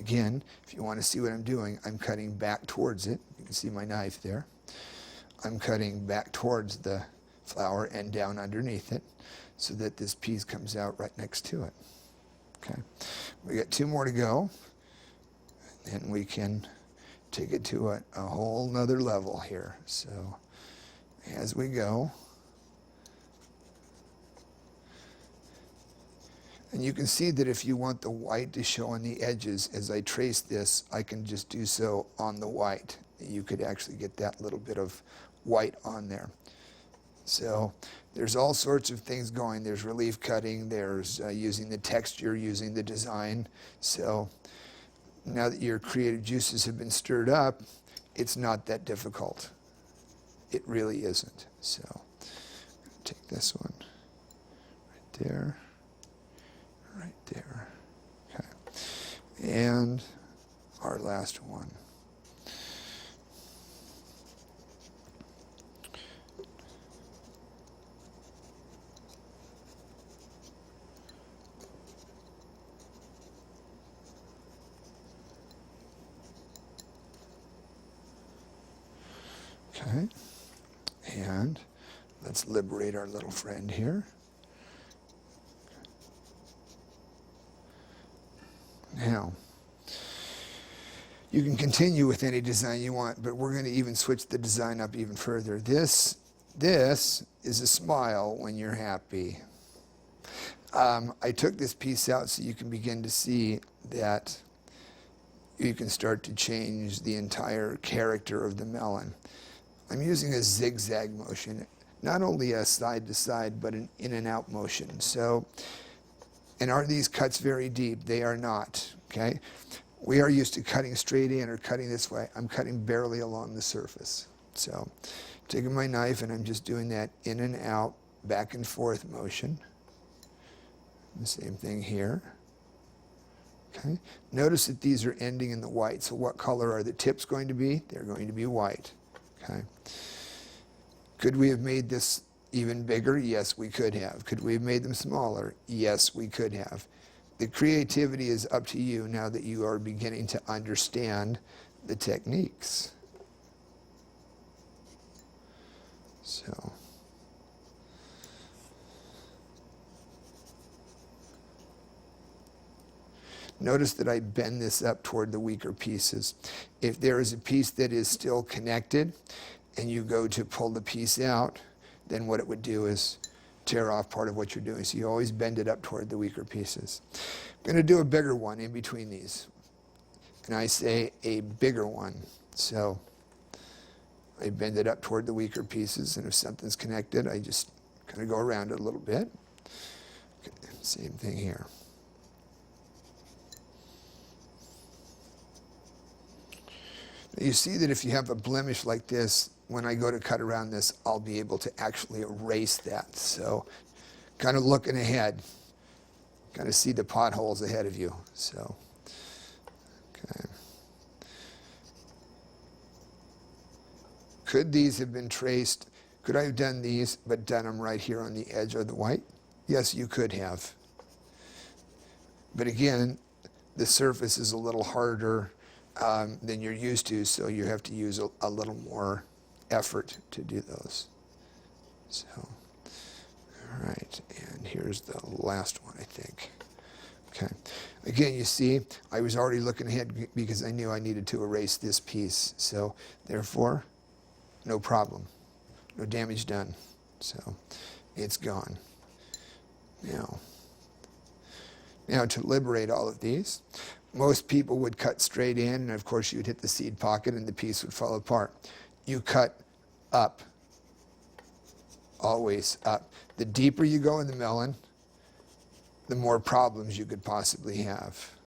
again, if you want to see what I'm doing, I'm cutting back towards it. You can see my knife there. I'm cutting back towards the flower and down underneath it so that this piece comes out right next to it. Okay, we got 2 more to go, and we can take it to a whole nother level here. So as we go, and you can see that if you want the white to show on the edges, as I trace this, I can just do so on the white. You could actually get that little bit of white on there. So there's all sorts of things going. There's relief cutting, there's using the texture, using the design. So now that your creative juices have been stirred up, it's not that difficult. It really isn't. So I'm going to take this one right there, right there. Okay. And our last one. Okay, and let's liberate our little friend here. Now, you can continue with any design you want, but we're going to even switch the design up even further. This is a smile when you're happy. I took this piece out so you can begin to see that you can start to change the entire character of the melon. I'm using a zigzag motion, not only a side to side, but an in and out motion. So, and are these cuts very deep? They are not, okay? We are used to cutting straight in or cutting this way. I'm cutting barely along the surface. So, taking my knife and I'm just doing that in and out, back and forth motion. The same thing here. Okay. Notice that these are ending in the white. So what color are the tips going to be? They're going to be white. Okay. Could we have made this even bigger? Yes, we could have. Could we have made them smaller? Yes, we could have. The creativity is up to you now that you are beginning to understand the techniques. So, notice that I bend this up toward the weaker pieces. If there is a piece that is still connected and you go to pull the piece out, then what it would do is tear off part of what you're doing. So you always bend it up toward the weaker pieces. I'm going to do a bigger one in between these. And I say a bigger one. So I bend it up toward the weaker pieces, and if something's connected, I just kind of go around it a little bit. Okay, same thing here. Now you see that if you have a blemish like this, when I go to cut around this, I'll be able to actually erase that. So kind of looking ahead, kind of see the potholes ahead of you. So, okay. Could these have been traced? Could I have done these, but done them right here on the edge of the white? Yes, you could have. But again, the surface is a little harder than you're used to, so you have to use a little more effort to do those. So, all right, and here's the last one, I think. Okay, again, you see, I was already looking ahead because I knew I needed to erase this piece. So, therefore, no problem, no damage done. So, it's gone. Now to liberate all of these, most people would cut straight in, and of course you'd hit the seed pocket and the piece would fall apart. You cut up, always up. The deeper you go in the melon, the more problems you could possibly have.